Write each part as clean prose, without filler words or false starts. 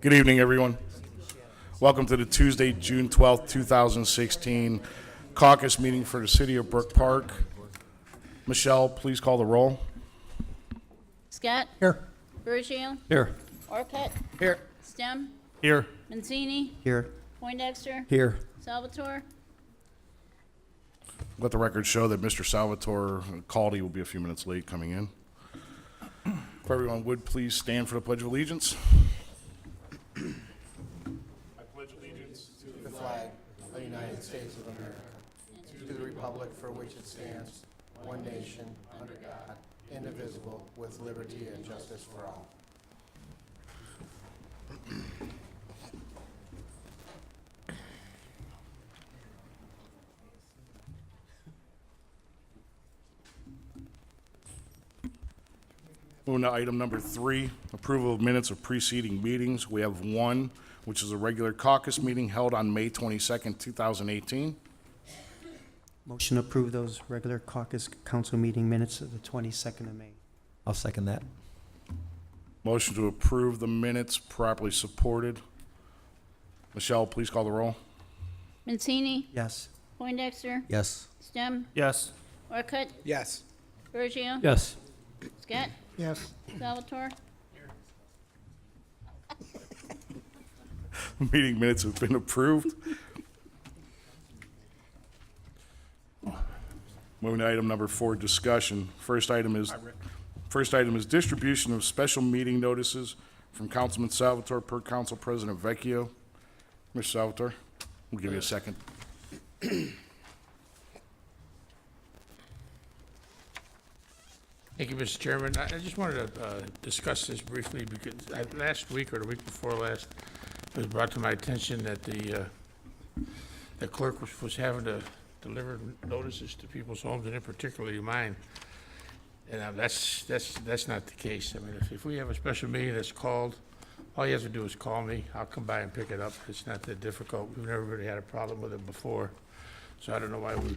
Good evening, everyone. Welcome to the Tuesday, June 12th, 2016 caucus meeting for the City of Brook Park. Michelle, please call the roll. Scott? Here. Bergio? Here. Orcutt? Here. Stem? Here. Mancini? Here. Poindexter? Here. Salvatore? Let the record show that Mr. Salvatore Caldy will be a few minutes late coming in. If everyone would please stand for the Pledge of Allegiance. I pledge allegiance to The flag of the United States of America, to the republic for which it stands, one nation, under God, indivisible, with liberty and justice for all. Moving to item number 3, approval of minutes of preceding meetings. We have one, which is a regular caucus meeting held on May 22nd, 2018. Motion to approve those regular caucus council meeting minutes of the 22nd of May. I'll second that. Motion to approve the minutes properly supported. Michelle, please call the roll. Mancini? Yes. Poindexter? Yes. Stem? Yes. Orcutt? Yes. Bergio? Yes. Scott? Yes. Salvatore? Meeting minutes have been approved. Moving to item number 4, discussion. First item is distribution of special meeting notices from Councilman Salvatore per Council President Vecchio. Mr. Salvatore, we'll give you a second. Thank you, Mr. Chairman. I just wanted to discuss this briefly because last week or the week before last, it was brought to my attention that the clerk was having to deliver notices to people's homes, and in particularly mine. And that's not the case. I mean, if we have a special meeting that's called, all you have to do is call me. I'll come by and pick it up. It's not that difficult. We've never really had a problem with it before, so I don't know why we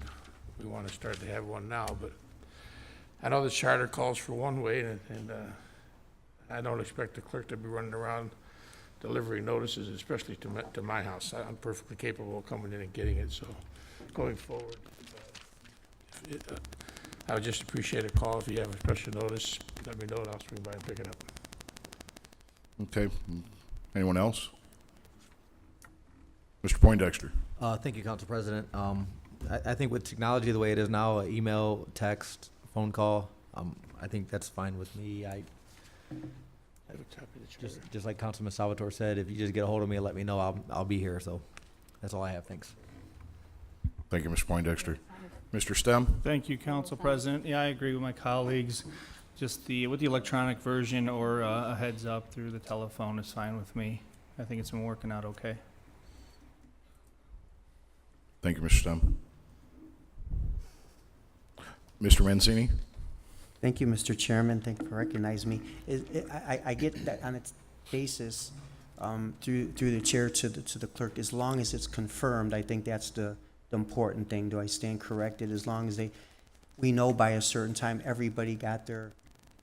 want to start to have one now, but I know the charter calls for one way, and I don't expect the clerk to be running around delivering notices, especially to my house. I'm perfectly capable of coming in and getting it, so going forward, I would just appreciate a call. If you have a special notice, let me know, and I'll swing by and pick it up. Okay. Anyone else? Mr. Poindexter. Thank you, Council President. I think with technology the way it is now, email, text, phone call, I think that's fine with me. I have a copy of the charter. Just like Councilman Salvatore said, if you just get a hold of me and let me know, I'll be here. So that's all I have. Thanks. Thank you, Mr. Poindexter. Mr. Stem. Thank you, Council President. Yeah, I agree with my colleagues. Just with the electronic version or a heads up through the telephone is fine with me. I think it's been working out okay. Thank you, Mr. Stem. Mr. Mancini. Thank you, Mr. Chairman. Thank you for recognizing me. I get that on its basis through the chair to the clerk. As long as it's confirmed, I think that's the important thing. Do I stand corrected? As long as we know by a certain time everybody got their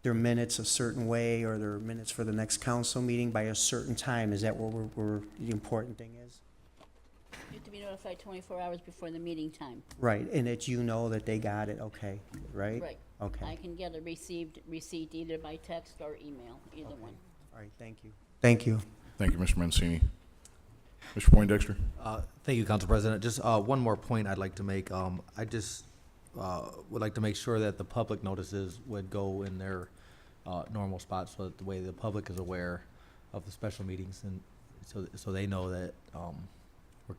minutes a certain way, or their minutes for the next council meeting by a certain time. Is that what the important thing is? You have to be notified 24 hours before the meeting time. Right, and that you know that they got it, okay, right? Right. Okay. I can get a receipt either by text or email, either one. All right, thank you. Thank you. Thank you, Mr. Mancini. Mr. Poindexter. Thank you, Council President. Just one more point I'd like to make. I just would like to make sure that the public notices would go in their normal spots, so that the way the public is aware of the special meetings, and so they know that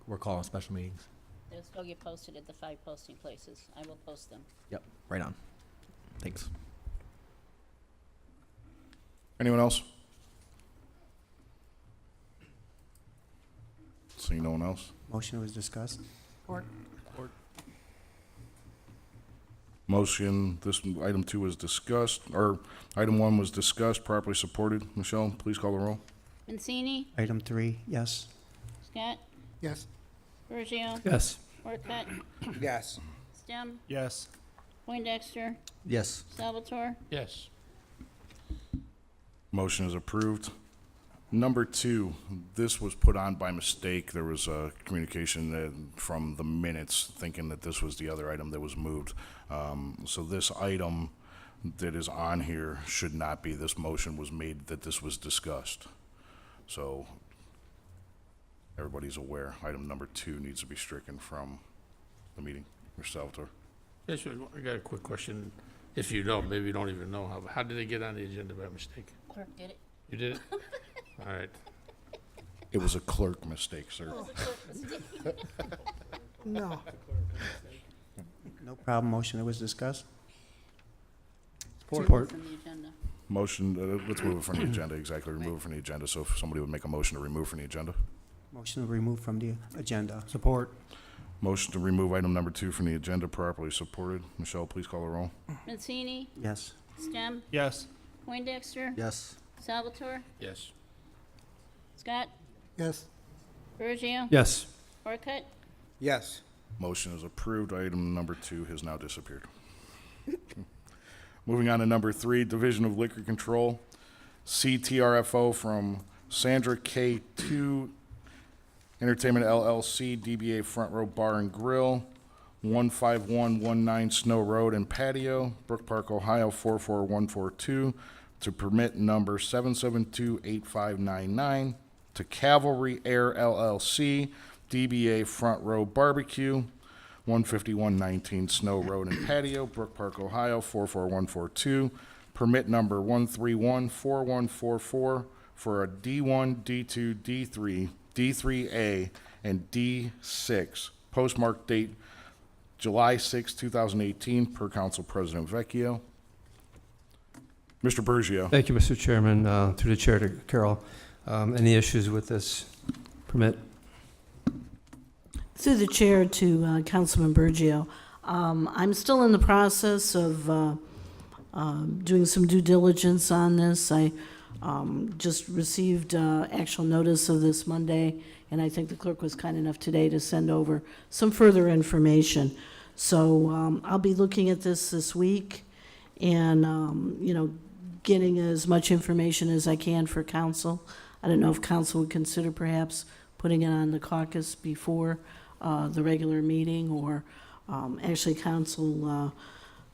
we're calling special meetings. They'll still get posted at the 5 posting places. I will post them. Yep, right on. Thanks. Anyone else? Seeing no one else. Motion was discussed. Motion, this item 2 was discussed, or item 1 was discussed, properly supported. Michelle, please call the roll. Mancini? Item 3, yes. Scott? Yes. Bergio? Yes. Orcutt? Yes. Stem? Yes. Poindexter? Yes. Salvatore? Yes. Motion is approved. Number 2, this was put on by mistake. There was a communication from the minutes thinking that this was the other item that was moved. So this item that is on here should not be. This motion was made that this was discussed. So everybody's aware, item number 2 needs to be stricken from the meeting. Mr. Salvatore? Yes, sir, I got a quick question. If you know, maybe you don't even know, how did they get on the agenda by mistake? Clerk did it. You did it? All right. It was a clerk mistake, sir. No. No problem, motion that was discussed? Support. From the agenda. Motion, let's move it from the agenda, exactly, remove it from the agenda. So if somebody would make a motion to remove from the agenda. Motion to remove from the agenda. Support. Motion to remove item number 2 from the agenda, properly supported. Michelle, please call the roll. Mancini, Yes. Stem, Yes. Poindexter, Yes. Salvatore, Yes. Scott, Yes. Bergio, Yes. Orcutt, Yes. Motion is approved. Item number 2 has now disappeared. Moving on to number 3, Division of Liquor Control, CTRFO from Sandra K2 Entertainment LLC, DBA Front Row Bar and Grill, 15119 Snow Road and Patio, Brook Park, Ohio 44142, to permit number 7728599 to Cavalry Air LLC, DBA Front Row Barbecue, 15119 Snow Road and Patio, Brook Park, Ohio 44142, permit number 1314144 for a D1, D2, D3, D3A, and D6. Postmark date July 6, 2018, per Council President Vecchio. Mr. Bergio. Thank you, Mr. Chairman. Through the chair to Carol. Any issues with this permit? Through the chair to Councilman Bergio, I'm still in the process of doing some due diligence on this. I just received actual notice of this Monday, and I think the clerk was kind enough today to send over some further information. So I'll be looking at this week and, getting as much information as I can for council. I don't know if council would consider perhaps putting it on the caucus before the regular meeting, or actually council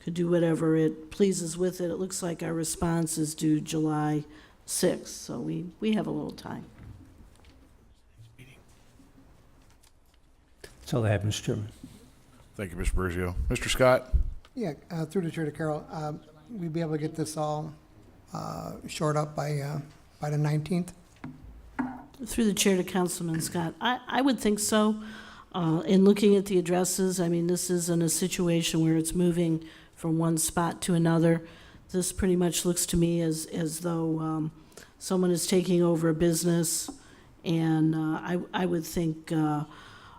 could do whatever it pleases with it. It looks like our response is due July 6th, so we have a little time. That's all I have, Mr. Chairman. Thank you, Mr. Bergio. Mr. Scott? Yeah, through the chair to Carol, we'd be able to get this all shored up by the 19th? Through the chair to Councilman Scott, I would think so. In looking at the addresses, I mean, this isn't a situation where it's moving from one spot to another. This pretty much looks to me as though someone is taking over a business, and I would think,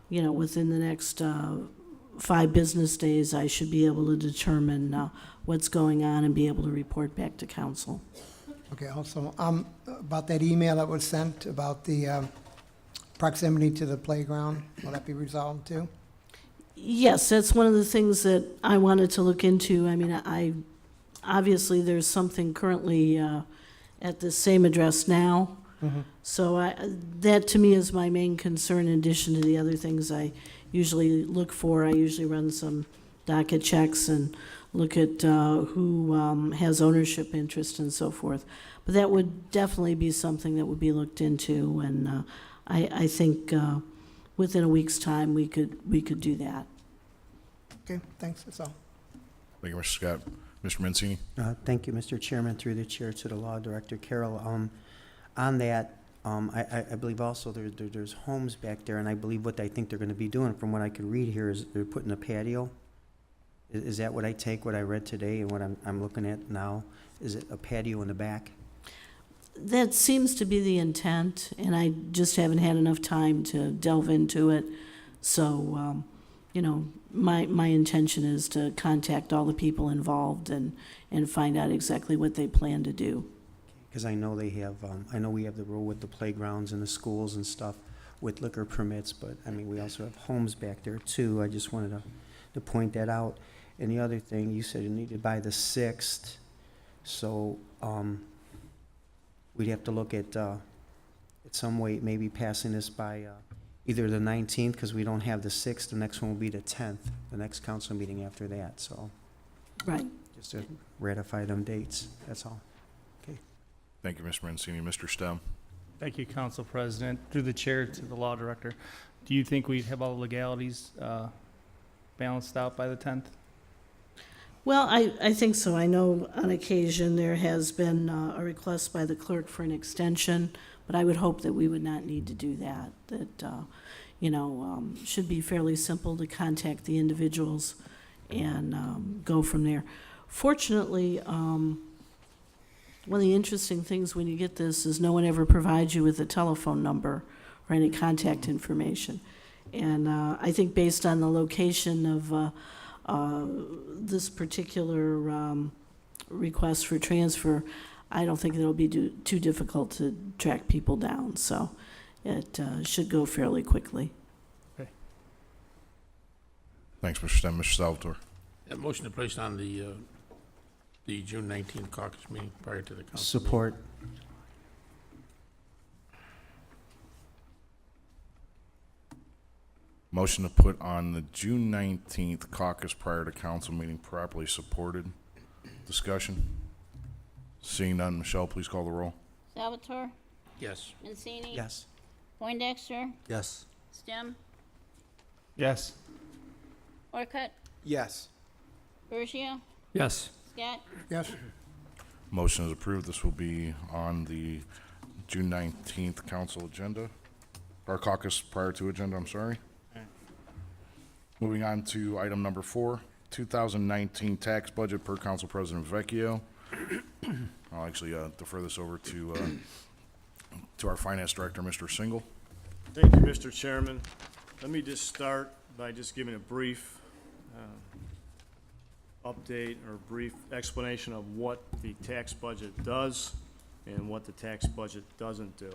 within the next 5 business days, I should be able to determine what's going on and be able to report back to council. Okay, also, about that email that was sent about the proximity to the playground, will that be resolved too? Yes, that's one of the things that I wanted to look into. I mean, obviously, there's something currently at the same address now. So that to me is my main concern, in addition to the other things I usually look for. I usually run some docket checks and look at who has ownership interest and so forth. But that would definitely be something that would be looked into, and I think within a week's time we could do that. Okay, thanks, that's all. Thank you, Mr. Scott. Mr. Mancini? Thank you, Mr. Chairman, through the chair to the Law Director. Carol, on that, I believe also there's homes back there, and I believe what I think they're going to be doing, from what I could read here, is they're putting a patio. Is that what I take, what I read today, and what I'm looking at now? Is it a patio in the back? That seems to be the intent, and I just haven't had enough time to delve into it. So, my intention is to contact all the people involved and find out exactly what they plan to do. Because I know they have, I know we have the rule with the playgrounds and the schools and stuff with liquor permits, but, I mean, we also have homes back there, too. I just wanted to point that out. And the other thing, you said you needed by the 6th, so we'd have to look at at some way, maybe passing this by either the 19th, because we don't have the 6th, the next one will be the 10th, the next council meeting after that, so Right. just to ratify them dates, that's all. Thank you, Mr. Mancini. Mr. Stem? Thank you, Council President. Through the chair to the law director, do you think we'd have all the legalities balanced out by the 10th? Well, I think so. I know on occasion there has been a request by the clerk for an extension, but I would hope that we would not need to do that. That, should be fairly simple to contact the individuals and go from there. Fortunately, one of the interesting things when you get this is no one ever provides you with a telephone number or any contact information. And I think based on the location of this particular request for transfer, I don't think it'll be too difficult to track people down. So it should go fairly quickly. Thanks, Mr. Stem. Mr. Salvatore? That motion to place on the June 19th caucus meeting prior to the council. Support. Motion to put on the June 19th caucus prior to council meeting, properly supported. Discussion? Seeing none, Michelle, please call the roll. Salvatore, Yes. Mancini. Yes. Poindexter, Yes. Stem, Yes. Orcutt, Yes. Bergio, Yes. Scott, Yes, Motion is approved. This will be on the June 19th council agenda, or caucus prior to agenda, I'm sorry. Moving on to item number 4, 2019 tax budget per Council President Vecchio. I'll actually defer this over to our Finance Director, Mr. Single. Thank you, Mr. Chairman. Let me just start by just giving a brief update or brief explanation of what the tax budget does and what the tax budget doesn't do.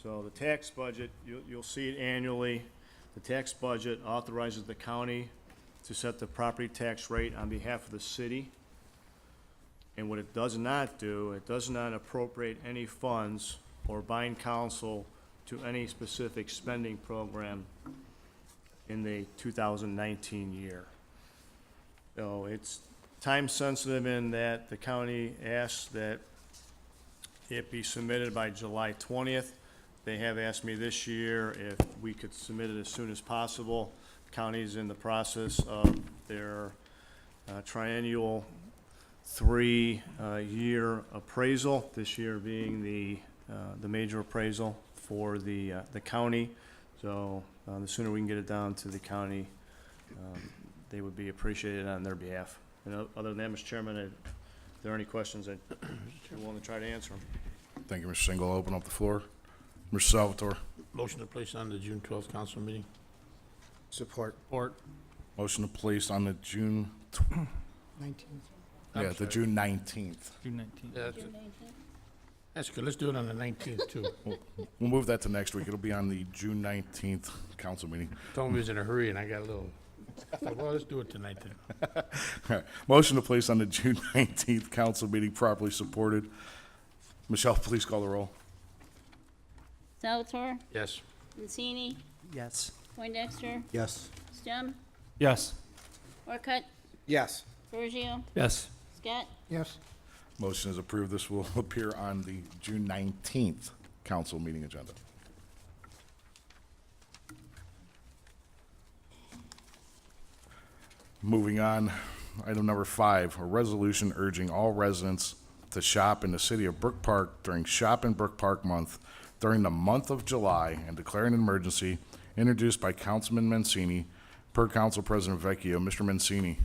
So the tax budget, you'll see it annually. The tax budget authorizes the county to set the property tax rate on behalf of the city. And what it does not do, it does not appropriate any funds or bind council to any specific spending program in the 2019 year. So it's time sensitive in that the county asks that it be submitted by July 20th. They have asked me this year if we could submit it as soon as possible. The county's in the process of their triennial 3-year appraisal, this year being the major appraisal for the county. So the sooner we can get it down to the county, they would be appreciated on their behalf. And other than that, Mr. Chairman, if there are any questions, I'd be willing to try to answer them. Thank you, Mr. Single. I'll open up the floor. Mr. Salvatore? Motion to place on the June 12th council meeting. Support. Support. Motion to place on the June, 19. the June 19th. June 19th. Yeah, that's good. Let's do it on the 19th, too. We'll move that to next week. It'll be on the June 19th council meeting. Told me he was in a hurry, and I got a little, I thought, well, let's do it tonight then. Motion to place on the June 19th council meeting, properly supported. Michelle, please call the roll. Salvatore, Yes. Mancini, Yes. Poindexter, Yes. Stem, Yes. Orcutt, Yes. Bergio, Yes. Scott, Yes, Motion is approved. This will appear on the June 19th council meeting agenda. Moving on, item number 5, a resolution urging all residents to shop in the city of Brook Park during Shop in Brook Park month during the month of July and declaring an emergency, introduced by Councilman Mancini, per Council President Vecchio. Mr. Mancini.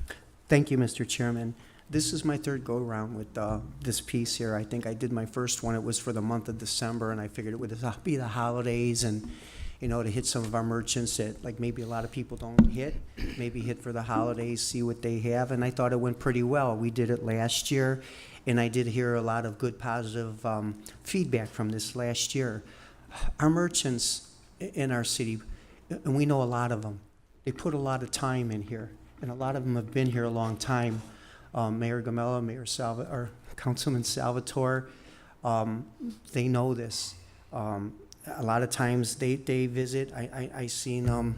Thank you, Mr. Chairman. This is my third go-around with this piece here. I think I did my first one, it was for the month of December, and I figured it would be the holidays and, to hit some of our merchants that, like, maybe a lot of people don't hit, maybe hit for the holidays, see what they have, and I thought it went pretty well. We did it last year, and I did hear a lot of good, positive feedback from this last year. Our merchants in our city, and we know a lot of them, they put a lot of time in here, and a lot of them have been here a long time. Mayor Gamella, or Councilman Salvatore, they know this. a lot of times they visit. I seen,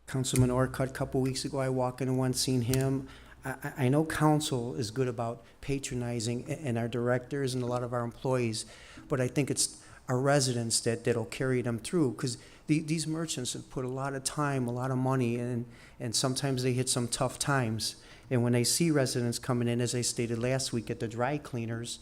Councilman Orcutt a couple weeks ago. I walked in and once seen him. I know council is good about patronizing and our directors and a lot of our employees, but I think it's our residents that'll carry them through, because these merchants have put a lot of time, a lot of money, and sometimes they hit some tough times. And when they see residents coming in, as I stated last week at the dry cleaners,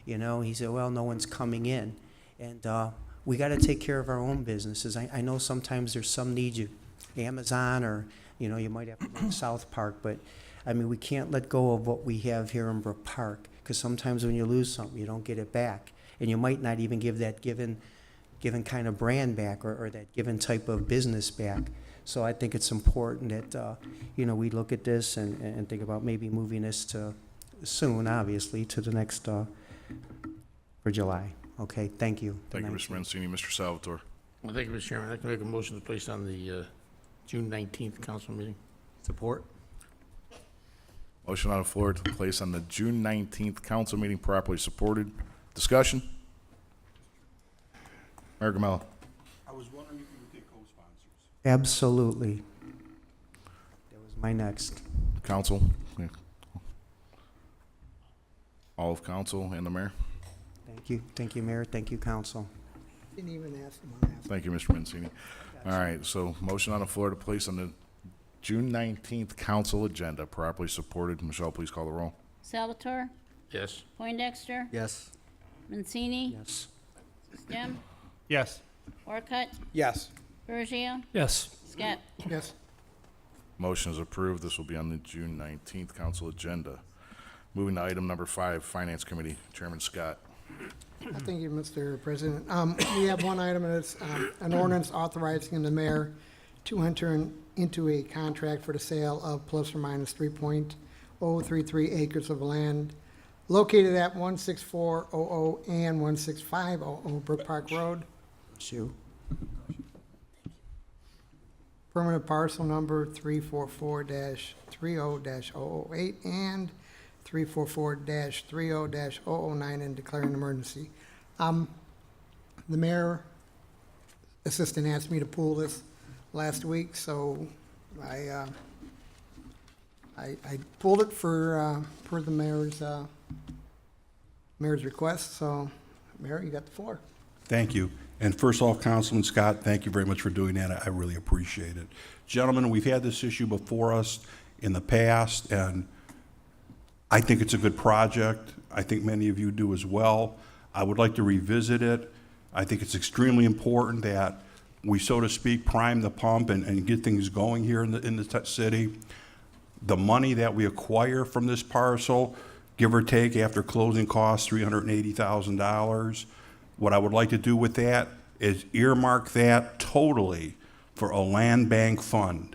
you know, he said, well, no one's coming in. And we got to take care of our own businesses. I know sometimes there's some need, you Amazon, or, you know, you might have to go to South Park, but I mean, we can't let go of what we have here in Brook Park, because sometimes when you lose something, you don't get it back. And you might not even give that given kind of brand back, or that given type of business back. So I think it's important that, you know, we look at this and think about maybe moving this to soon, obviously, to the next, for July. Okay, thank you. Thank you, Mr. Mancini. Mr. Salvatore. Well, thank you, Mr. Chairman. I'd like to make a motion to place on the June 19th council meeting. Support? Motion on the floor to place on the June 19th council meeting, properly supported. Discussion? Mayor Gamello. I was wondering if you would get co-sponsors. Absolutely. That was my next. Council? Yeah. All of council and the mayor? Thank you, Mayor. Thank you, Council. Didn't even ask him. Thank you, Mr. Mancini. All right, so motion on the floor to place on the June 19th council agenda, properly supported. Michelle, please call the roll. Salvatore, Yes. Poindexter, Yes. Mancini, Yes. Stem, Yes. Orcutt, Yes. Bergio, Yes. Scott. Yes. Motion is approved. This will be on the June 19th council agenda. Moving to item number 5, Finance Committee. Chairman Scott. Thank you, Mr. President. We have one item, and it's an ordinance authorizing the mayor to enter into a contract for the sale of plus or minus 3.033 acres of land located at 16400 and 16500 Brook Park Road. Shoot. Permanent parcel number 344-30-008 and 344-30-009, and declaring an emergency. The mayor assistant asked me to pull this last week, so I pulled it for the mayor's request. So, Mayor, you got the floor. Thank you. And first off, Councilman Scott, thank you very much for doing that. I really appreciate it. Gentlemen, we've had this issue before us in the past, and I think it's a good project. I think many of you do as well. I would like to revisit it. I think it's extremely important that we, so to speak, prime the pump and get things going here in the city. The money that we acquire from this parcel, give or take after closing costs, $380,000. What I would like to do with that is earmark that totally for a land bank fund.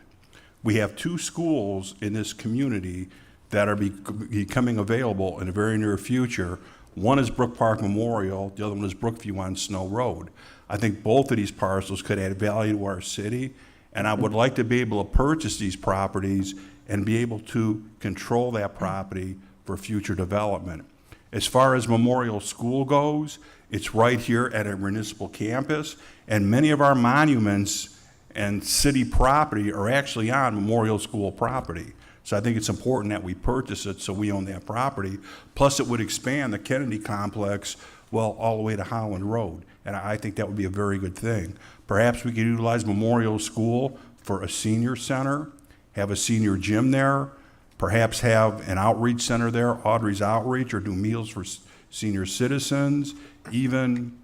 We have 2 schools in this community that are becoming available in the very near future. One is Brook Park Memorial, the other one is Brookview on Snow Road. I think both of these parcels could add value to our city, and I would like to be able to purchase these properties and be able to control that property for future development. As far as Memorial School goes, it's right here at a municipal campus, and many of our monuments and city property are actually on Memorial School property. So I think it's important that we purchase it so we own that property. Plus, it would expand the Kennedy complex, well, all the way to Holland Road. And I think that would be a very good thing. Perhaps we could utilize Memorial School for a senior center, have a senior gym there, perhaps have an outreach center there, Audrey's Outreach, or do meals for senior citizens. Even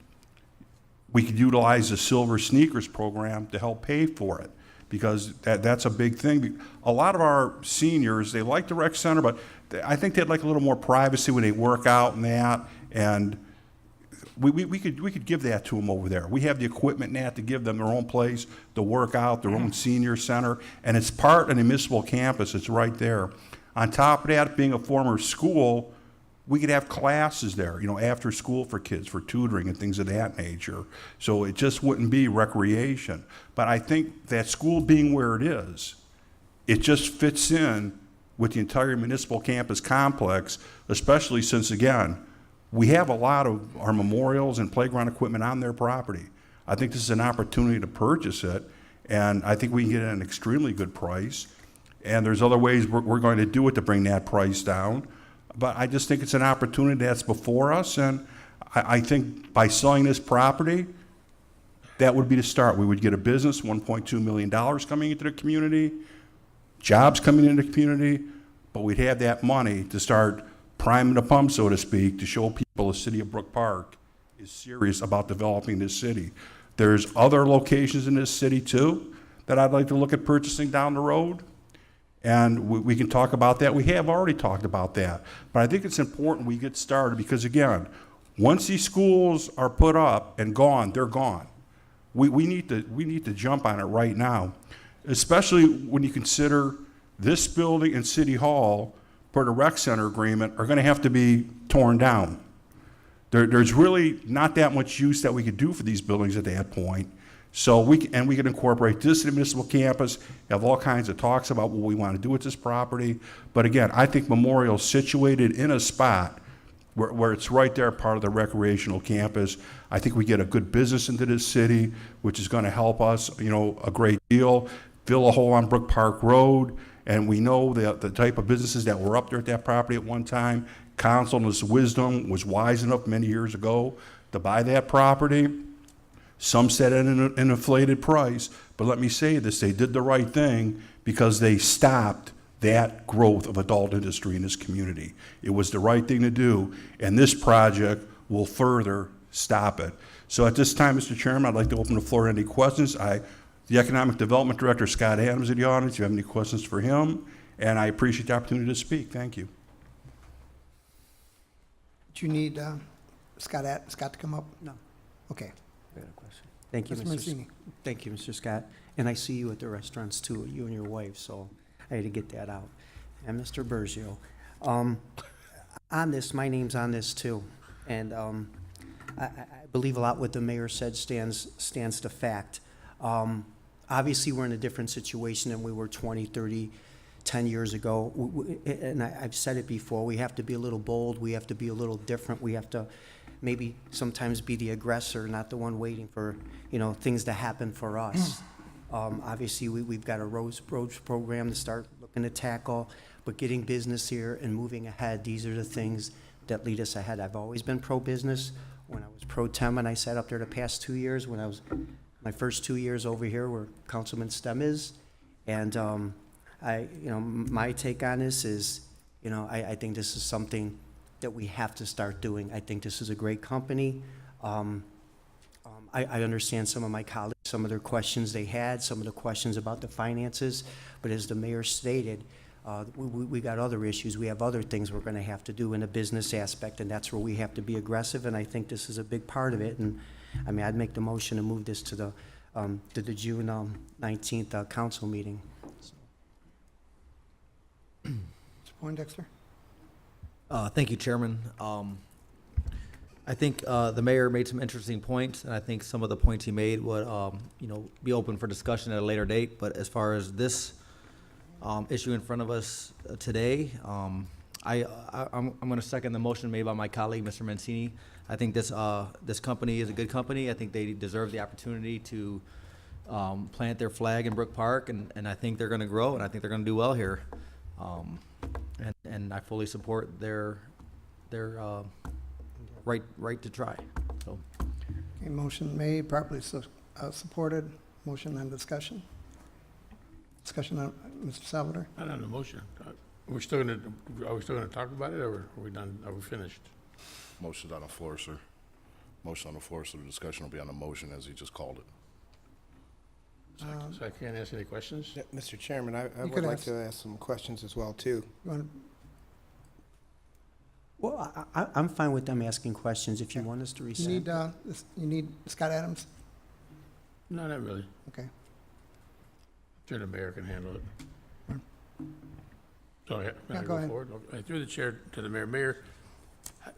we could utilize the Silver Sneakers program to help pay for it, because that's a big thing. A lot of our seniors, they like the rec center, but I think they'd like a little more privacy when they work out and that, and we could give that to them over there. We have the equipment and that to give them their own place to work out, their own senior center, and it's part of the municipal campus. It's right there. On top of that, being a former school, we could have classes there, after school for kids, for tutoring and things of that nature. So it just wouldn't be recreation. But I think that school being where it is, it just fits in with the entire municipal campus complex, especially since, again, we have a lot of our memorials and playground equipment on their property. I think this is an opportunity to purchase it, and I think we can get it at an extremely good price. And there's other ways we're going to do it to bring that price down. But I just think it's an opportunity that's before us, and I think by selling this property, that would be the start. We would get a business, $1.2 million coming into the community, jobs coming into the community, but we'd have that money to start priming the pump, so to speak, to show people the city of Brook Park is serious about developing this city. There's other locations in this city too that I'd like to look at purchasing down the road. And we can talk about that. We have already talked about that. But I think it's important we get started because, again, once these schools are put up and gone, they're gone. We need to jump on it right now, especially when you consider this building and City Hall, per the rec center agreement, are going to have to be torn down. There's really not that much use that we could do for these buildings at that point. So we can incorporate this in the municipal campus, have all kinds of talks about what we want to do with this property. But again, I think Memorial's situated in a spot where it's right there, part of the recreational campus. I think we get a good business into this city, which is going to help us, a great deal. Fill a hole on Brook Park Road, and we know the type of businesses that were up there at that property at one time. Council in its wisdom was wise enough many years ago to buy that property. Some set it at an inflated price, but let me say this, they did the right thing because they stopped that growth of adult industry in this community. It was the right thing to do, and this project will further stop it. So at this time, Mr. Chairman, I'd like to open the floor to any questions. The Economic Development Director, Scott Adams, in the audience. Do you have any questions for him? And I appreciate the opportunity to speak. Thank you. Do you need Scott to come up? No. Okay. I got a question. Thank you, Mr. Mr. Mancini. Thank you, Mr. Scott. And I see you at the restaurants too, you and your wife, so I had to get that out. And Mr. Bergio, on this, my name's on this too. And I believe a lot what the mayor said stands to fact. Obviously, we're in a different situation than we were 20, 30, 10 years ago. And I've said it before, we have to be a little bold, we have to be a little different, we have to maybe sometimes be the aggressor, not the one waiting for, things to happen for us. Obviously, we've got a roads program to start looking to tackle, but getting business here and moving ahead, these are the things that lead us ahead. I've always been pro-business. When I was pro-tem and I sat up there the past 2 years, when I was my first 2 years over here where Councilman Stem is, and my take on this is, I think this is something that we have to start doing. I think this is a great company. I understand some of my colleagues, some of their questions they had, some of the questions about the finances, but as the mayor stated, we got other issues. We have other things we're going to have to do in a business aspect, and that's where we have to be aggressive, and I think this is a big part of it. And I'd make the motion to move this to the June 19th council meeting. Mr. Poindexter? Thank you, Chairman. I think the mayor made some interesting points, and I think some of the points he made would, be open for discussion at a later date. But as far as this issue in front of us today, I'm going to second the motion made by my colleague, Mr. Mancini. I think this company is a good company. I think they deserve the opportunity to plant their flag in Brook Park, and I think they're going to grow, and I think they're going to do well here. And I fully support their right to try. So, Okay, motion made, properly supported. Motion and discussion. Discussion on Mr. Salvador? Not on the motion. Are we still gonna talk about it, or are we done, are we finished? Motion's on the floor, sir. Motion on the floor, so the discussion will be on the motion as he just called it. So I can't ask any questions? Yeah, Mr. Chairman, I You would could like ask. to ask some questions as well, too. You want Well, I'm fine with them asking questions if you want us to you reset. you need Scott Adams? No, not really. Okay. Sure, the mayor can handle it. So, yeah, may I go go ahead. forward? Okay, I threw the chair to the mayor. Mayor,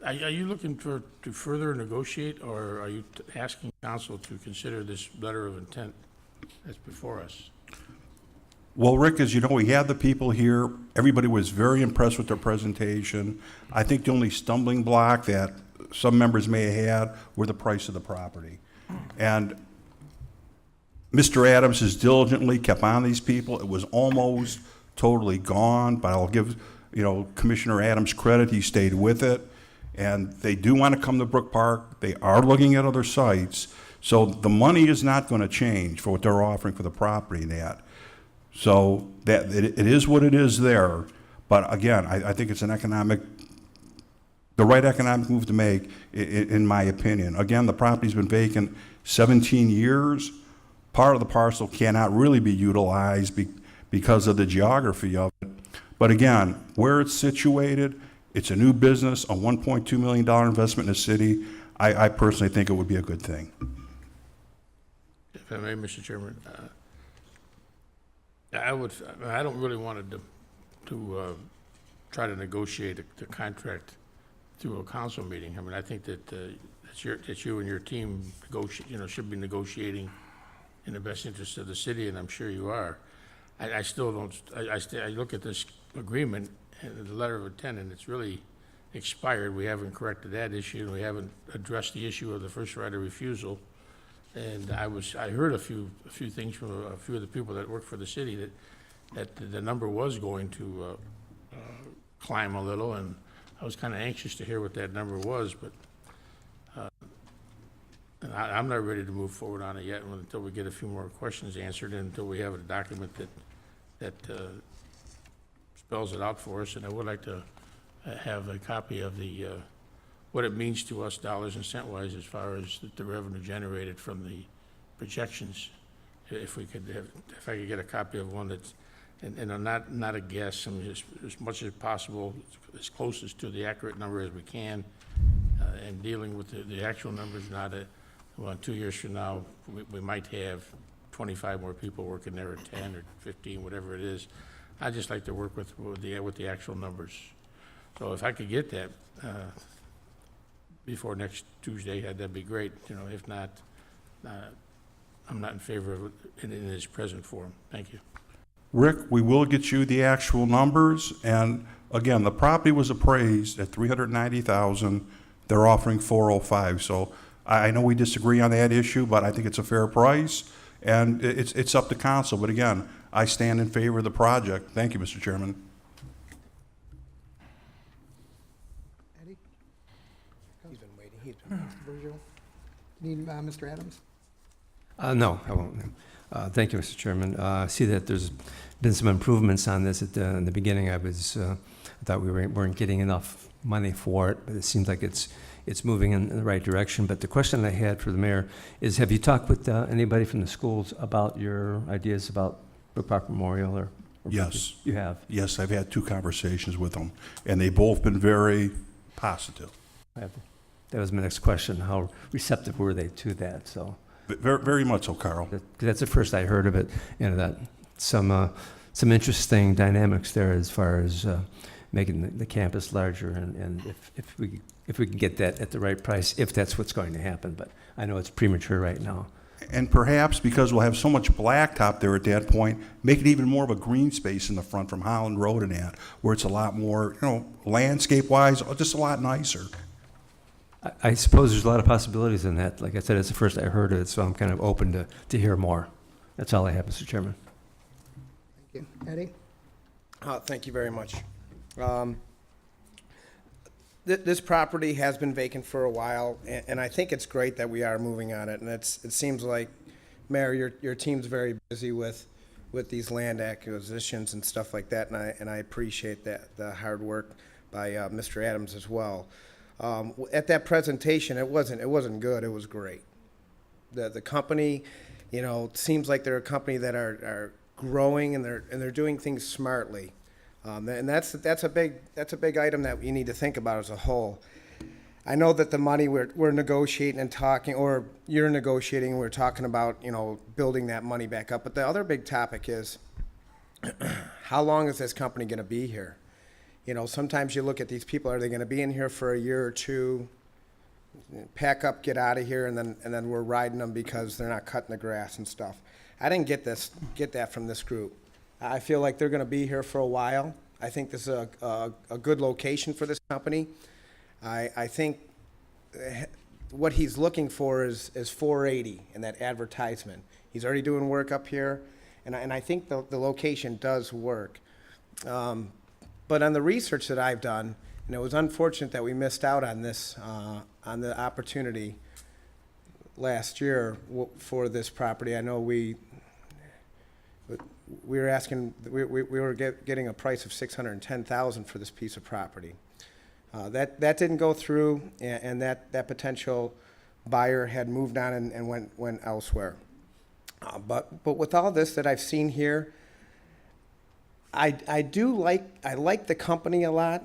are you looking to further negotiate, or are you asking council to consider this letter of intent that's before us? Well, Rick, as you know, we had the people here. Everybody was very impressed with their presentation. I think the only stumbling block that some members may have had were the price of the property. And Mr. Adams has diligently kept on these people. It was almost totally gone, but I'll give, Commissioner Adams credit. He stayed with it. And they do want to come to Brook Park. They are looking at other sites. So the money is not going to change for what they're offering for the property and that. So that it is what it is there. But again, I think it's the right economic move to make, in my opinion. Again, the property's been vacant 17 years. Part of the parcel cannot really be utilized because of the geography of it. But again, where it's situated, it's a new business, a $1.2 million investment in the city. I personally think it would be a good thing. If I may, Mr. Chairman, I don't really want to try to negotiate the contract through a council meeting. I mean, I think that that you and your team should be negotiating in the best interest of the city, and I'm sure you are. I still don't. I look at this agreement and the letter of intent, and it's really expired. We haven't corrected that issue, and we haven't addressed the issue of the first right of refusal. And I heard a few things from a few of the people that work for the city that the number was going to climb a little, and I was kind of anxious to hear what that number was, but and I'm not ready to move forward on it yet until we get a few more questions answered and until we have a document that spells it out for us. And I would like to have a copy of the what it means to us dollars and cent wise as far as the revenue generated from the projections. If I could get a copy of one that's, and I'm not a guess, I mean, as much as possible, as closest to the accurate number as we can, and dealing with the actual numbers, not well, 2 years from now, we might have 25 more people working there, or 10 or 15, whatever it is. I'd just like to work with the actual numbers. So if I could get that before next Tuesday, that'd be great. If not, I'm not in favor of it in its present form. Thank you. Rick, we will get you the actual numbers. And again, the property was appraised at $390,000. They're offering $405. So I know we disagree on that issue, but I think it's a fair price. And it's up to council. But again, I stand in favor of the project. Thank you, Mr. Chairman. Eddie? He's been waiting. Mr. Burgio? Need Mr. Adams? No, I won't. Thank you, Mr. Chairman. I see that there's been some improvements on this. In the beginning, I thought we weren't getting enough money for it, but it seems like it's moving in the right direction. But the question I had for the mayor is, have you talked with anybody from the schools about your ideas about Brook Park Memorial? Or Yes. You have? Yes, I've had 2 conversations with them, and they've both been very positive. That was my next question. How receptive were they to that? So. Very, very much so, Carl. That's the first I heard of it, that some interesting dynamics there as far as making the campus larger, and if we can get that at the right price, if that's what's going to happen. But I know it's premature right now. And perhaps because we'll have so much blacktop there at that point, make it even more of a green space in the front from Holland Road and that, where it's a lot more, landscape-wise, just a lot nicer. I suppose there's a lot of possibilities in that. Like I said, it's the first I heard of it, so I'm kind of open to hear more. That's all I have, Mr. Chairman. Thank you. Eddie? Thank you very much. This property has been vacant for a while, and I think it's great that we are moving on it. And it seems like, Mayor, your team's very busy with these land acquisitions and stuff like that, and I appreciate that, the hard work by Mr. Adams as well. At that presentation, it wasn't good. It was great. The company, seems like they're a company that are growing, and they're doing things smartly. And that's a big item that we need to think about as a whole. I know that the money we're negotiating and talking, or you're negotiating, we're talking about, building that money back up. But the other big topic is, how long is this company going to be here? Sometimes you look at these people, are they going to be in here for a year or two, pack up, get out of here, and then we're riding them because they're not cutting the grass and stuff. I didn't get that from this group. I feel like they're going to be here for a while. I think this is a good location for this company. I think what he's looking for is 480 in that advertisement. He's already doing work up here, and I think the location does work. But on the research that I've done, and it was unfortunate that we missed out on this, on the opportunity last year for this property. I know we were asking, we were getting a price of $610,000 for this piece of property. That didn't go through, and that potential buyer had moved on and went elsewhere. But with all this that I've seen here, I like the company a lot,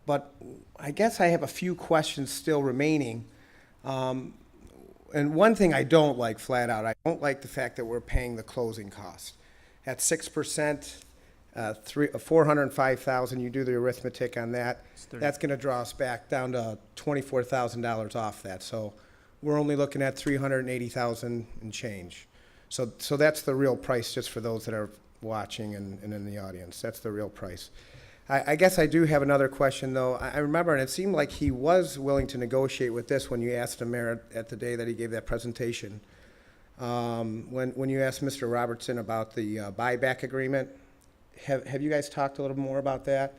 but I guess I have a few questions still remaining. And one thing I don't like, flat out, I don't like the fact that we're paying the closing cost. At 6%, $405,000, you do the arithmetic on that, that's gonna draw us back down to $24,000 off that. So we're only looking at $380,000 and change. So that's the real price, just for those that are watching and in the audience. That's the real price. I guess I do have another question, though. I remember, and it seemed like he was willing to negotiate with this when you asked him, Mayor, at the day that he gave that presentation. When you asked Mr. Robertson about the buyback agreement, have you guys talked a little more about that?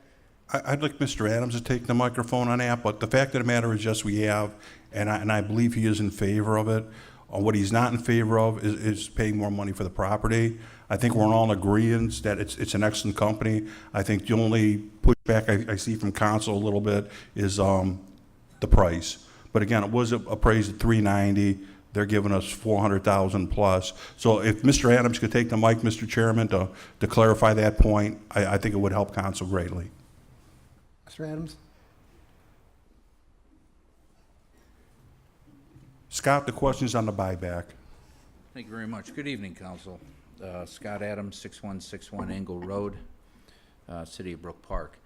I'd like Mr. Adams to take the microphone on that, but the fact of the matter is, yes, we have, and I believe he is in favor of it. What he's not in favor of is paying more money for the property. I think we're all in agreement that it's an excellent company. I think the only pushback I see from council a little bit is the price. But again, it was appraised at $390. They're giving us $400,000 plus. So if Mr. Adams could take the mic, Mr. Chairman, to clarify that point, I think it would help council greatly. Mr. Adams? Scott, the question's on the buyback. Thank you very much. Good evening, council. Scott Adams, 6161 Engle Road, City of Brook Park.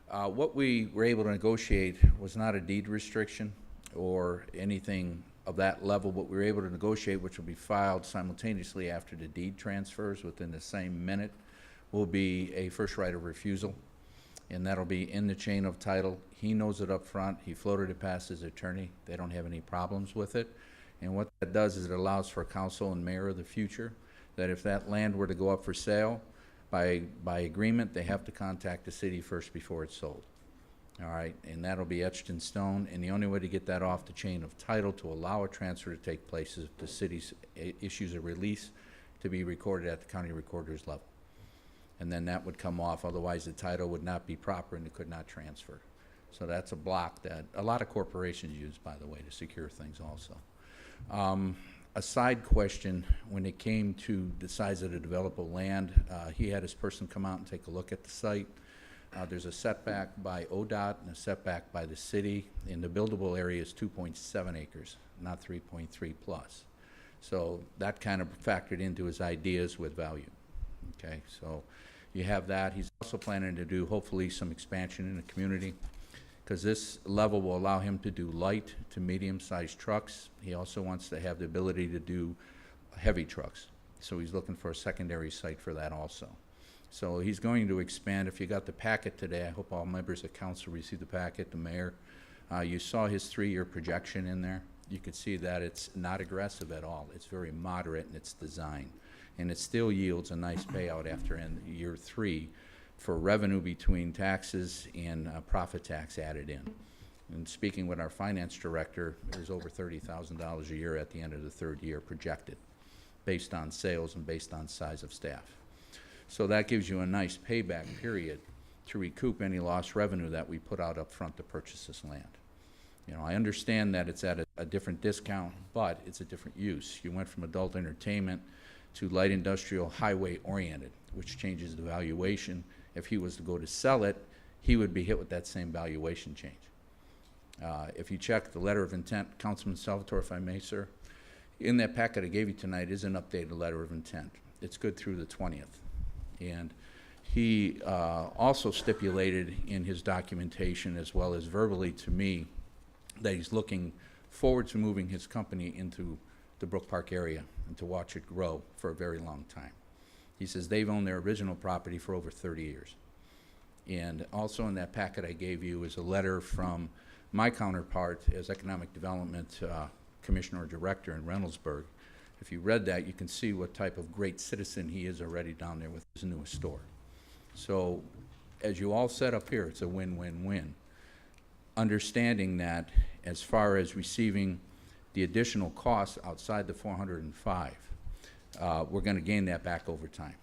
What we were able to negotiate was not a deed restriction or anything of that level. What we were able to negotiate, which will be filed simultaneously after the deed transfers within the same minute, will be a first right of refusal, and that'll be in the chain of title. He knows it up front. He floated it past his attorney. They don't have any problems with it. And what that does is it allows for council and mayor of the future that if that land were to go up for sale, by agreement, they have to contact the city first before it's sold. All right, and that'll be etched in stone, and the only way to get that off the chain of title to allow a transfer to take place is if the city issues a release to be recorded at the county recorder's level. And then that would come off, otherwise the title would not be proper and it could not transfer. So that's a block that a lot of corporations use, by the way, to secure things also. A side question, when it came to the size of the developable land, he had his person come out and take a look at the site. There's a setback by ODOT and a setback by the city, and the buildable area is 2.7 acres, not 3.3 plus. So that kind of factored into his ideas with value. Okay, so you have that. He's also planning to do, hopefully, some expansion in the community, because this level will allow him to do light to medium-sized trucks. He also wants to have the ability to do heavy trucks. So he's looking for a secondary site for that also. So he's going to expand. If you got the packet today, I hope all members of council received the packet, the mayor. You saw his 3-year projection in there. You could see that it's not aggressive at all. It's very moderate in its design. And it still yields a nice payout after year 3 for revenue between taxes and profit tax added in. And speaking with our finance director, there's over $30,000 a year at the end of the 3rd year projected, based on sales and based on size of staff. So that gives you a nice payback period to recoup any lost revenue that we put out up front to purchase this land. You know, I understand that it's at a different discount, but it's a different use. You went from adult entertainment to light industrial highway oriented, which changes the valuation. If he was to go to sell it, he would be hit with that same valuation change. If you check the letter of intent, Councilman Salvatore, if I may, sir, in that packet I gave you tonight is an updated letter of intent. It's good through the 20th. And he also stipulated in his documentation, as well as verbally to me, that he's looking forward to moving his company into the Brook Park area and to watch it grow for a very long time. He says they've owned their original property for over 30 years. And also in that packet I gave you is a letter from my counterpart as Economic Development Commissioner or Director in Reynoldsburg, If you read that, you can see what type of great citizen he is already down there with his newest store. So, as you all said up here, it's a win-win-win. Understanding that as far as receiving the additional costs outside the 405, we're going to gain that back over time.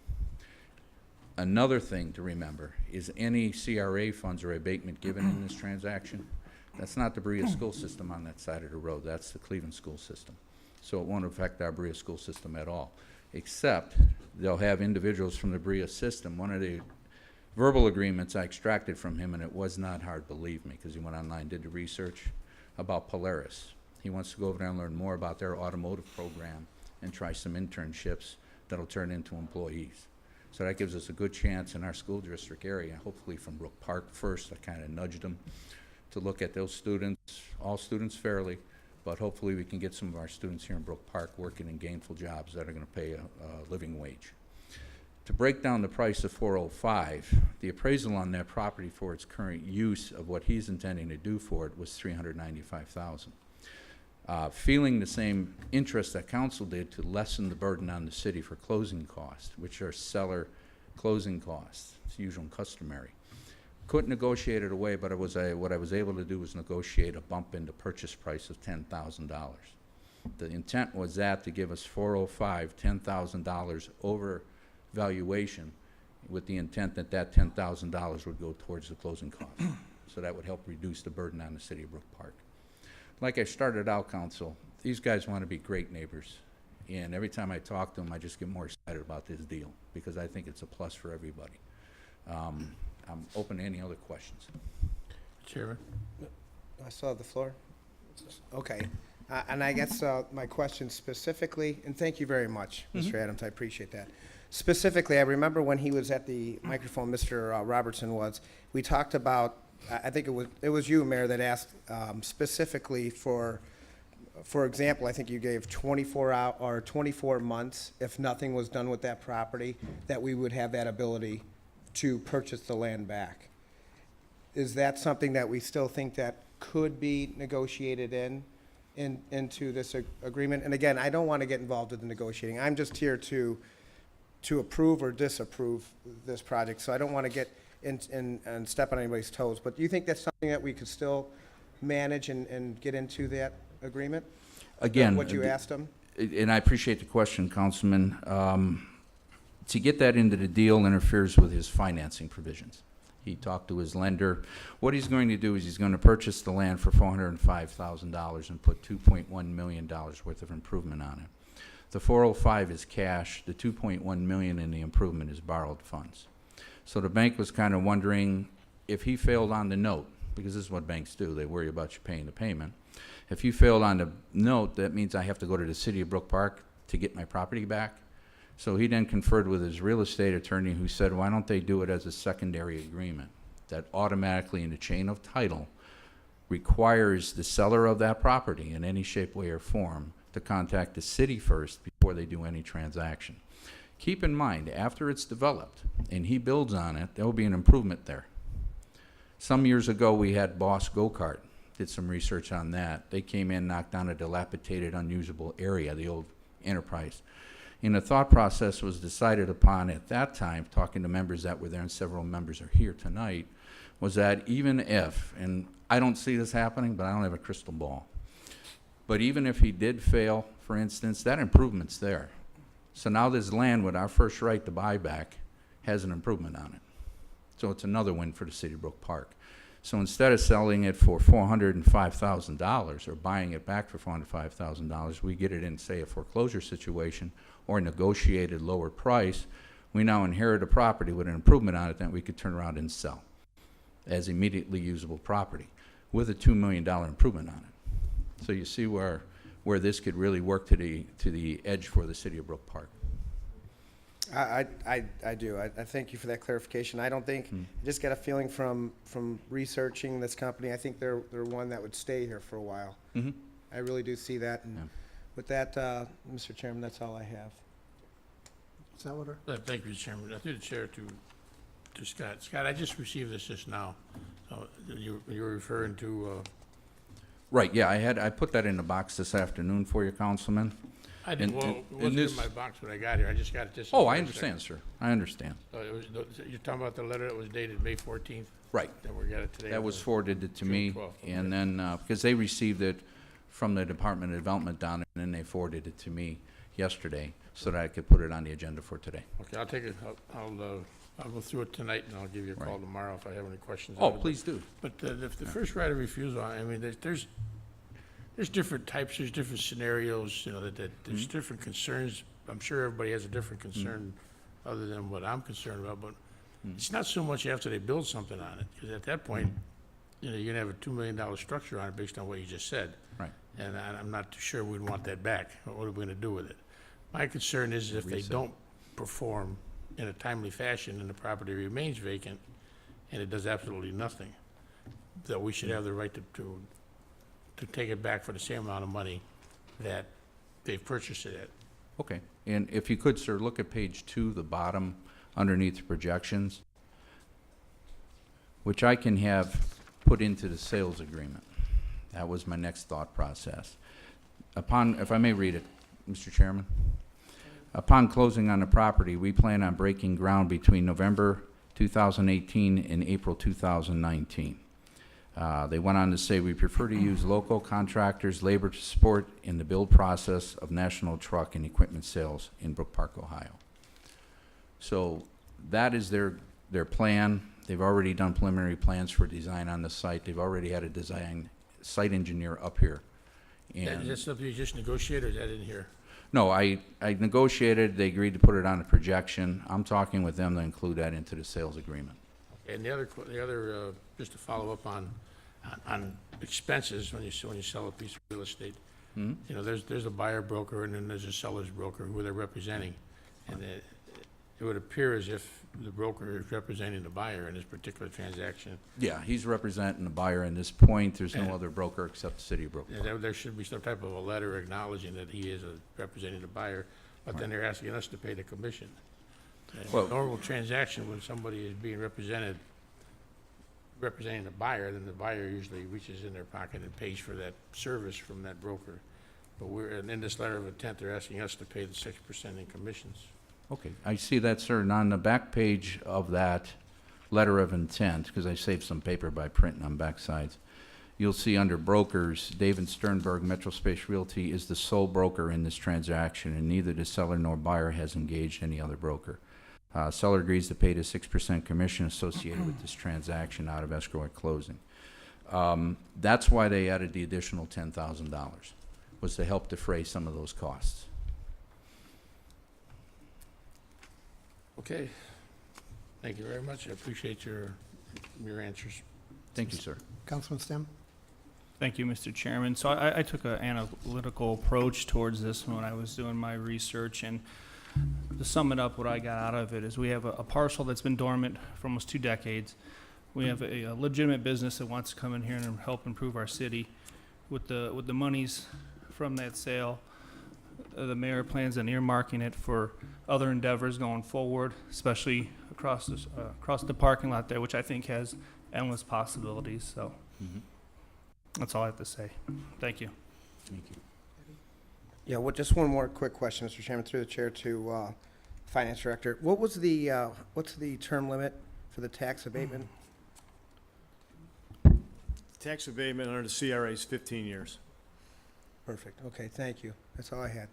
Another thing to remember is any CRA funds or abatement given in this transaction, that's not the Berea school system on that side of the road, that's the Cleveland school system. So it won't affect our Berea school system at all, except they'll have individuals from the Berea system. One of the verbal agreements I extracted from him, and it was not hard, believe me, because he went online, did the research about Polaris. He wants to go over there and learn more about their automotive program and try some internships that'll turn into employees. So that gives us a good chance in our school district area, hopefully from Brook Park first. I kind of nudged them to look at those students, all students fairly, but hopefully we can get some of our students here in Brook Park working in gainful jobs that are going to pay a living wage. To break down the price of 405, the appraisal on that property for its current use of what he's intending to do for it was $395,000. Feeling the same interest that council did to lessen the burden on the city for closing costs, which are seller closing costs. It's usual and customary. Couldn't negotiate it away, but what I was able to do was negotiate a bump in the purchase price of $10,000. The intent was that to give us 405, $10,000 over valuation, with the intent that that $10,000 would go towards the closing costs. So that would help reduce the burden on the city of Brook Park. Like I started out, council, these guys want to be great neighbors. And every time I talk to them, I just get more excited about this deal because I think it's a plus for everybody. I'm open to any other questions. Chairman? I still have the floor? Okay. And I guess my question specifically, and thank you very much, Mr. Adams, I appreciate that. Specifically, I remember when he was at the microphone, Mr. Robertson was, we talked about, I think it was you, Mayor, that asked specifically for example, I think you gave 24 months, if nothing was done with that property, that we would have that ability to purchase the land back. Is that something that we still think that could be negotiated into this agreement? And again, I don't want to get involved with the negotiating. I'm just here to approve or disapprove this project, so I don't want to get and step on anybody's toes. But do you think that's something that we could still manage and get into that agreement? Again, What you asked them? and I appreciate the question, Councilman. To get that into the deal interferes with his financing provisions. He talked to his lender. What he's going to do is he's going to purchase the land for $405,000 and put $2.1 million worth of improvement on it. The 405 is cash. The $2.1 million in the improvement is borrowed funds. So the bank was kind of wondering if he failed on the note, because this is what banks do. They worry about you paying the payment. If you failed on the note, that means I have to go to the city of Brook Park to get my property back. So he then conferred with his real estate attorney, who said, why don't they do it as a secondary agreement that automatically in the chain of title requires the seller of that property in any shape, way, or form to contact the city first before they do any transaction. Keep in mind, after it's developed and he builds on it, there will be an improvement there. Some years ago, we had Boss Go-Kart, did some research on that. They came in, knocked down a dilapidated, unusable area, the old Enterprise. And the thought process was decided upon at that time, talking to members that were there, and several members are here tonight, was that even if, and I don't see this happening, but I don't have a crystal ball, but even if he did fail, for instance, that improvement's there. So now this land with our first right to buy back has an improvement on it. So it's another win for the city of Brook Park. So instead of selling it for $405,000 or buying it back for $405,000, we get it in, say, a foreclosure situation or a negotiated lower price. We now inherit a property with an improvement on it that we could turn around and sell as immediately usable property with a $2 million improvement on it. So you see where this could really work to the edge for the city of Brook Park. I do. I thank you for that clarification. I don't think, I just got a feeling from researching this company, I think they're one that would stay here for a while. I really do see that. And with that, Mr. Chairman, that's all I have. Salvador? Thank you, Mr. Chairman. Through the chair to Scott. Scott, I just received this just now. So you were referring to, Right, yeah, I put that in the box this afternoon for you, Councilman. I didn't, well, it wasn't in this- my box when I got here, I just got it just. Oh, I a second. understand, sir. I understand. So it was, you're talking about the letter that was dated May 14th? Right. That we got it today? That was on forwarded to June me, 12th, okay. and then, because they received it from the Department of Development down there, and then they forwarded it to me yesterday, so that I could put it on the agenda for today. Okay, I'll take it, I'll go through it tonight, and I'll give you a call Right. tomorrow if I have any questions. Oh, on it. please do. But the first right of refusal, I mean, there's different types, there's different scenarios, you know, that there's different concerns. I'm sure everybody has a different concern other than what I'm concerned about, but it's not so much after they build something on it, because at that point, you know, you're gonna have a $2 million structure on it based on what you just said. Right. And I'm not too sure we'd want that back. What are we gonna do with it? My concern is if they Reset. don't perform in a timely fashion and the property remains vacant and it does absolutely nothing, that we should have the right to take it back for the same amount of money that they've purchased it at. Okay. And if you could, sir, look at page 2, the bottom, underneath the projections, which I can have put into the sales agreement. That was my next thought process. Upon, if I may read it, Mr. Chairman. Upon closing on the property, we plan on breaking ground between November 2018 and April 2019. They went on to say, we prefer to use local contractors' labor to support in the build process of national truck and equipment sales in Brook Park, Ohio. So that is their plan. They've already done preliminary plans for design on the site. They've already had a design site engineer up here. Is And that something you just negotiated, or is that in here? no, I negotiated, they agreed to put it on a projection. I'm talking with them to include that into the sales agreement. And the other, just to follow up on expenses, when you sell a piece of real estate, you know, there's a buyer broker and then there's a seller's broker who they're representing. And it would appear as if the broker is representing the buyer in this particular transaction. Yeah, he's representing the buyer in this point. There's no And- other broker except the city of Brook And Park. there should be some type of a letter acknowledging that he is representing the buyer, but then they're asking us to pay the commission. And Well- normal transaction, when somebody is being representing the buyer, then the buyer usually reaches in their pocket and pays for that service from that broker. But in this letter of intent, they're asking us to pay the 6% in commissions. Okay, I see that, sir. And on the back page of that letter of intent, because I saved some paper by printing on back sides, you'll see under brokers, David Sternberg, Metro Space Realty is the sole broker in this transaction, and neither the seller nor buyer has engaged any other broker. Seller agrees to pay the 6% commission associated with this transaction out of escrow at closing. That's why they added the additional $10,000, was to help defray some of those costs. Okay. Thank you very much. I appreciate your answers. Thank you, sir. Councilman Stem? Thank you, Mr. Chairman. So I took an analytical approach towards this when I was doing my research, and to sum it up, what I got out of it is we have a parcel that's been dormant for almost 2 decades. We have a legitimate business that wants to come in here and help improve our city. With the monies from that sale, the mayor plans on earmarking it for other endeavors going forward, especially across the parking lot there, which I think has endless possibilities. So that's all I have to say. Thank you. Thank you. Yeah, well, just one more quick question, Mr. Chairman, through the chair to Finance Director. What's the term limit for the tax abatement? Tax abatement under the CRA is 15 years. Perfect, okay, thank you. That's all I had.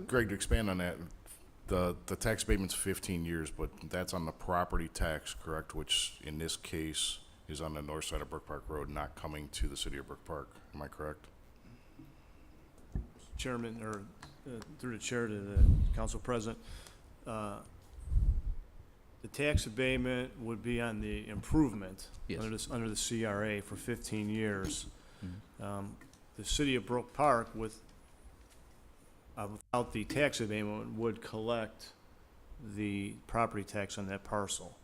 Greg, to expand on that, the tax abatement's 15 years, but that's on the property tax, correct? Which in this case is on the north side of Brook Park Road, not coming to the city of Brook Park. Am I correct? Chairman, or through the chair to the council president, the tax abatement would be on the improvement Yes. under the CRA for 15 years. The city of Brook Park, without the tax abatement, would collect the property tax on that parcel.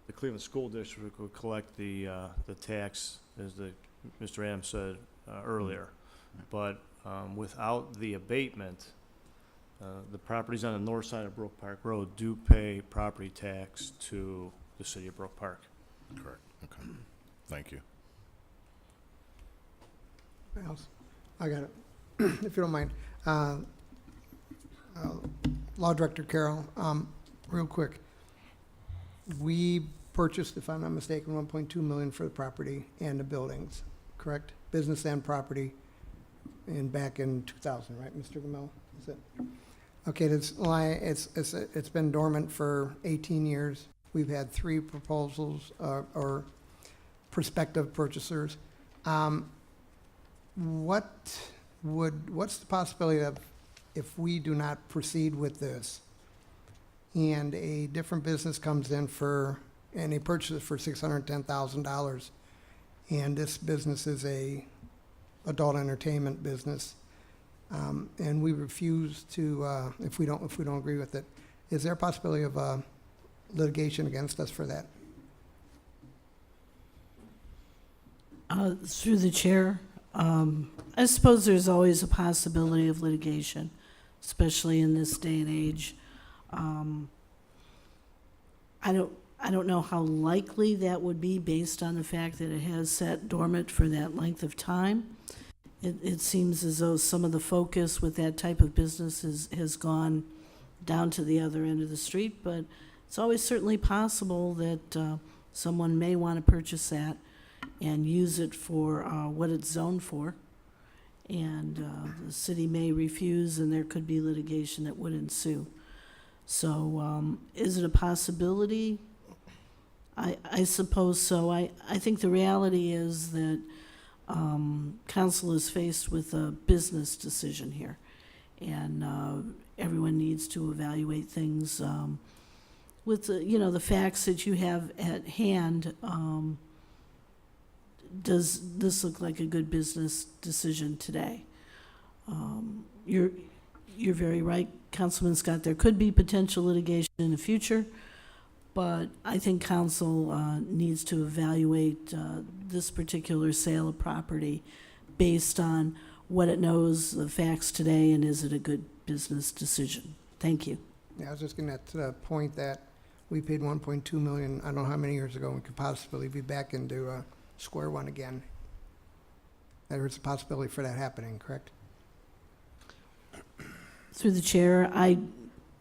The Cleveland School District would collect the tax, as Mr. Adams said earlier. But without the abatement, the properties on the north side of Brook Park Road do pay property tax to the city of Brook Park. Correct, okay. Thank you. else? I got it, if you don't mind. Law Director Carroll, real quick. We purchased, if I'm not mistaken, 1.2 million for the property and the buildings, correct? Business and property, and back in 2000, right, Mr. Gamel? Is it? Okay, it's been dormant for 18 years. We've had 3 proposals or prospective purchasers. What's the possibility of, if we do not proceed with this and a different business comes in and they purchase it for $610,000, and this business is a adult entertainment business, and we refuse to, if we don't agree with it, is there a possibility of litigation against us for that? Through the chair, I suppose there's always a possibility of litigation, especially in this day and age. I don't know how likely that would be based on the fact that it has sat dormant for that length of time. It seems as though some of the focus with that type of business has gone down to the other end of the street, but it's always certainly possible that someone may want to purchase that and use it for what it's zoned for. And the city may refuse, and there could be litigation that would ensue. So is it a possibility? I suppose so. I think the reality is that council is faced with a business decision here. And everyone needs to evaluate things with the facts that you have at hand. Does this look like a good business decision today? You're very right, Councilman Scott. There could be potential litigation in the future, but I think council needs to evaluate this particular sale of property based on what it knows, the facts today, and is it a good business decision? Thank you. Yeah, I was just getting at the point that we paid 1.2 million, I don't know how many years ago, and could possibly be back into square one again. There's a possibility for that happening, correct? Through the chair,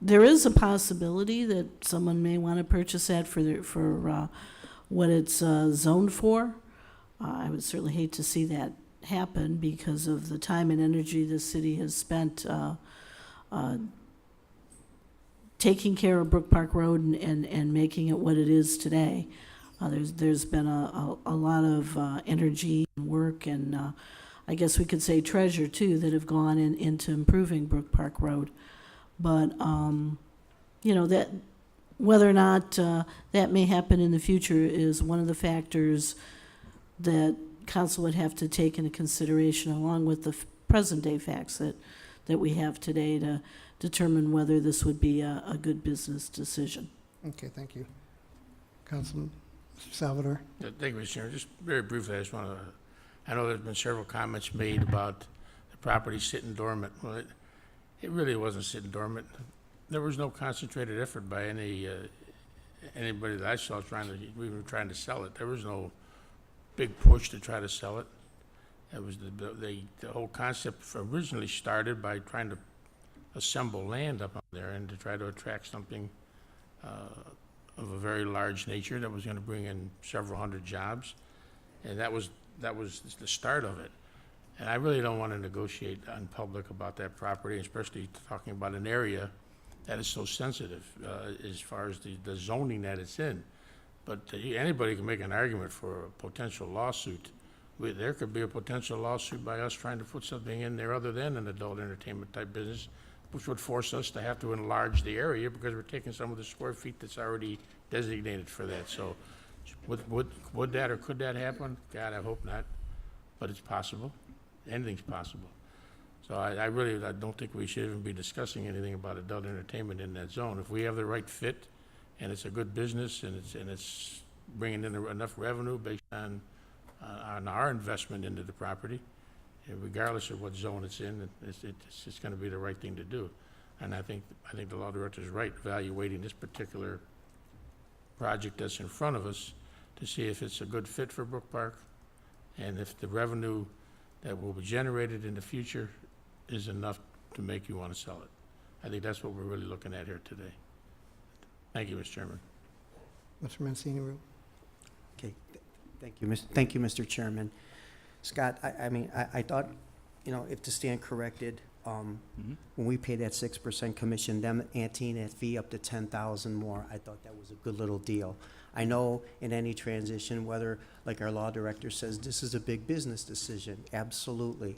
there is a possibility that someone may want to purchase that for what it's zoned for. I would certainly hate to see that happen because of the time and energy the city has spent taking care of Brook Park Road and making it what it is today. There's been a lot of energy and work and I guess we could say treasure too that have gone into improving Brook Park Road. But that whether or not that may happen in the future is one of the factors that council would have to take into consideration along with the present day facts that we have today to determine whether this would be a good business decision. Okay, thank you. Councilman Salvador? Thank you, Mr. Chairman. Just very briefly, I just want to, I know there's been several comments made about the property sitting dormant. Well, it really wasn't sitting dormant. There was no concentrated effort by anybody that I saw we were trying to sell it. There was no big push to try to sell it. It was the whole concept originally started by trying to assemble land up there and to try to attract something of a very large nature that was going to bring in several hundred jobs, and that was the start of it. And I really don't want to negotiate in public about that property, especially talking about an area that is so sensitive as far as the zoning that it's in. But anybody can make an argument for a potential lawsuit. There could be a potential lawsuit by us trying to put something in there other than an adult entertainment type business, which would force us to have to enlarge the area because we're taking some of the square feet that's already designated for that. So would that or could that happen? God, I hope not, but it's possible. Anything's possible. So I really don't think we should even be discussing anything about adult entertainment in that zone. If we have the right fit and it's a good business and it's bringing in enough revenue based on our investment into the property, regardless of what zone it's in, it's going to be the right thing to do. And I think the law director is right, evaluating this particular project that's in front of us to see if it's a good fit for Brook Park, and if the revenue that will be generated in the future is enough to make you want to sell it. I think that's what we're really looking at here today. Thank you, Mr. Chairman. Mr. Mancini, Okay, thank you, Mr. Chairman. Scott, I thought, if to stand corrected, when we pay that 6% commission, them anteing that fee up to 10,000 more, I thought that was a good little deal. I know in any transition, whether, like our law director says, this is a big business decision, absolutely.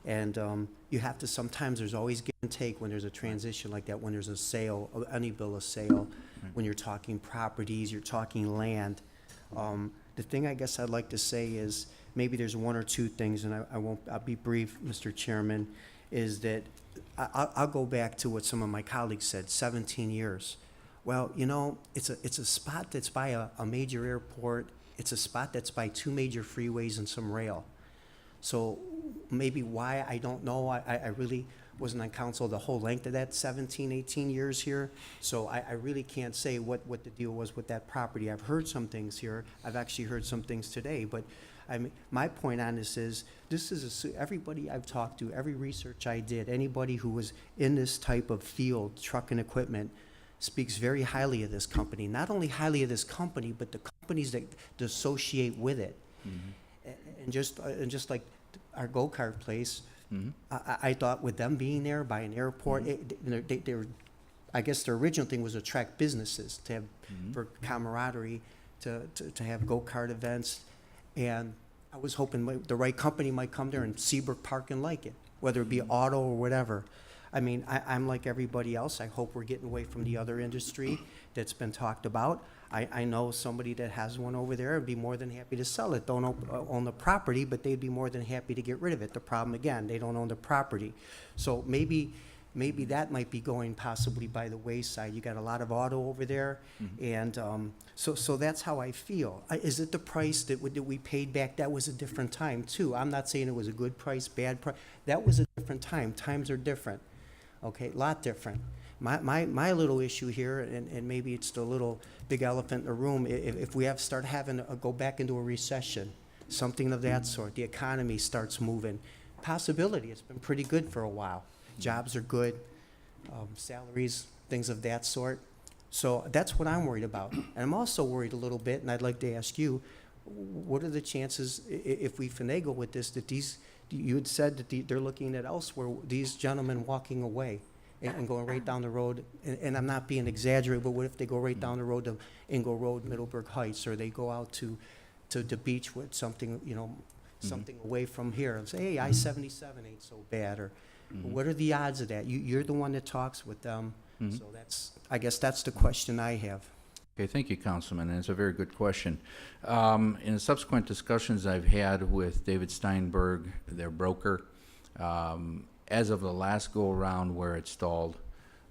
And you have to, sometimes there's always give and take when there's a transition like that, when there's a sale, any bill of sale, when you're talking properties, you're talking land. The thing I guess I'd like to say is, maybe there's one or two things, and I'll be brief, Mr. Chairman, is that I'll go back to what some of my colleagues said, 17 years. Well, it's a spot that's by a major airport. It's a spot that's by 2 major freeways and some rail. So maybe why, I don't know. I really wasn't on council the whole length of that 17, 18 years here. So I really can't say what the deal was with that property. I've heard some things here. I've actually heard some things today. But my point on this is everybody I've talked to, every research I did, anybody who was in this type of field, truck and equipment, speaks very highly of this company. Not only highly of this company, but the companies that associate with it. And just like our go-kart place, I thought with them being there by an airport, they were, I guess their original thing was to attract businesses, to have for camaraderie, to have go-kart events. And I was hoping the right company might come there and Seabrook Park and like it, whether it be auto or whatever. I'm like everybody else. I hope we're getting away from the other industry that's been talked about. I know somebody that has one over there and be more than happy to sell it. Don't own the property, but they'd be more than happy to get rid of it. The problem, again, they don't own the property. So maybe that might be going possibly by the wayside. You got a lot of auto over there, and so that's how I feel. Is it the price that we paid back? That was a different time, too. I'm not saying it was a good price, bad price. That was a different time. Times are different. Okay, a lot different. My little issue here, and maybe it's the little big elephant in the room, if we start having go back into a recession, something of that sort, the economy starts moving. Possibility, it's been pretty good for a while. Jobs are good, salaries, things of that sort. So that's what I'm worried about. And I'm also worried a little bit, and I'd like to ask you, what are the chances, if we finagle with this, that you had said that they're looking at elsewhere, these gentlemen walking away and going right down the road, and I'm not being exaggerated, but what if they go right down the road to Ingle Road, Middleburg Heights, or they go out to the beach with something, something away from here, and say, hey, I-77 ain't so bad, or what are the odds of that? You're the one that talks with them, so I guess that's the question I have. Okay, thank you, Councilman, and it's a very good question. In subsequent discussions I've had with David Steinberg, their broker, as of the last go-around where it stalled,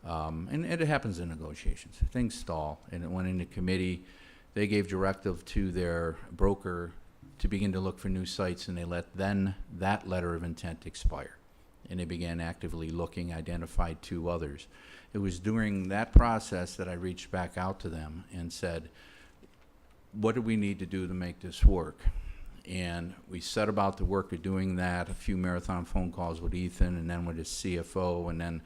and it happens in negotiations, things stall, and it went into committee. They gave directive to their broker to begin to look for new sites, and they let then that letter of intent expire. And they began actively looking, identified 2 others. It was during that process that I reached back out to them and said, what do we need to do to make this work? And we set about the work of doing that, a few marathon phone calls with Ethan, and then with his CFO, and then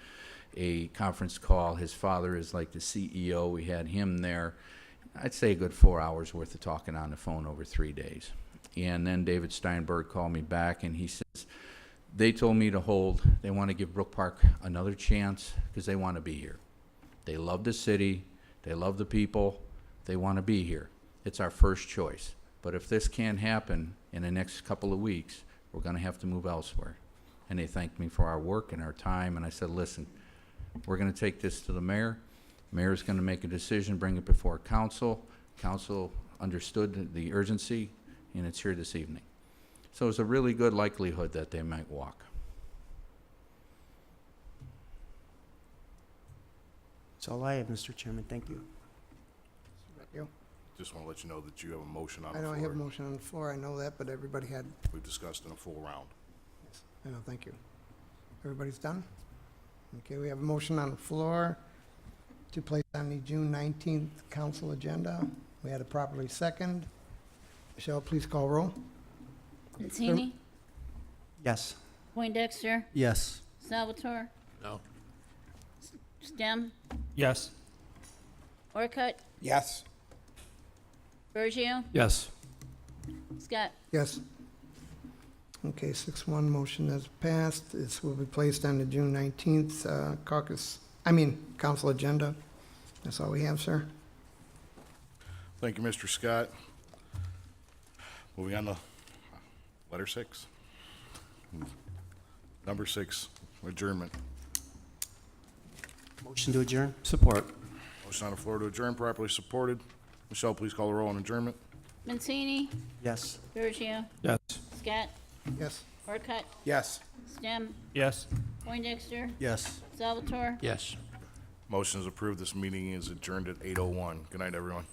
a conference call. His father is like the CEO. We had him there. I'd say a good 4 hours worth of talking on the phone over 3 days. And then David Steinberg called me back, and he says, they told me to hold. They want to give Brook Park another chance because they want to be here. They love the city. They love the people. They want to be here. It's our first choice. But if this can't happen in the next couple of weeks, we're going to have to move elsewhere. And they thanked me for our work and our time. And I said, listen, we're going to take this to the mayor. Mayor's going to make a decision, bring it before council. Council understood the urgency, and it's here this evening. So it's a really good likelihood that they might walk. That's all I have, Mr. Chairman. Thank you. Just want to let you know that you have a motion on the I floor. know I have a motion on the floor, I know that, but everybody had, We've discussed in a full round. I know, thank you. Everybody's done? Okay, we have a motion on the floor to place on the June 19th council agenda. We had it properly second. Michelle, please call roll. Mancini, Yes. Poindexter, Yes. Salvatore, No. Stem, Yes. Orcutt, Yes. Bergio, Yes. Scott. Yes. Okay, 6-1, motion has passed. This will be placed on the June 19th council agenda. That's all we have, sir. Thank you, Mr. Scott. Moving on to letter 6. Number 6, adjournment. Motion to adjourn? Support. Motion on the floor to adjourn, properly supported. Michelle, please call the roll on adjournment. Mancini, Yes. Bergio, Yes. Scott, Yes. Orcutt, Yes. Stem, Yes. Poindexter, Yes. Salvatore. Yes. Motion is approved. This meeting is adjourned at 8:01. Good night, everyone.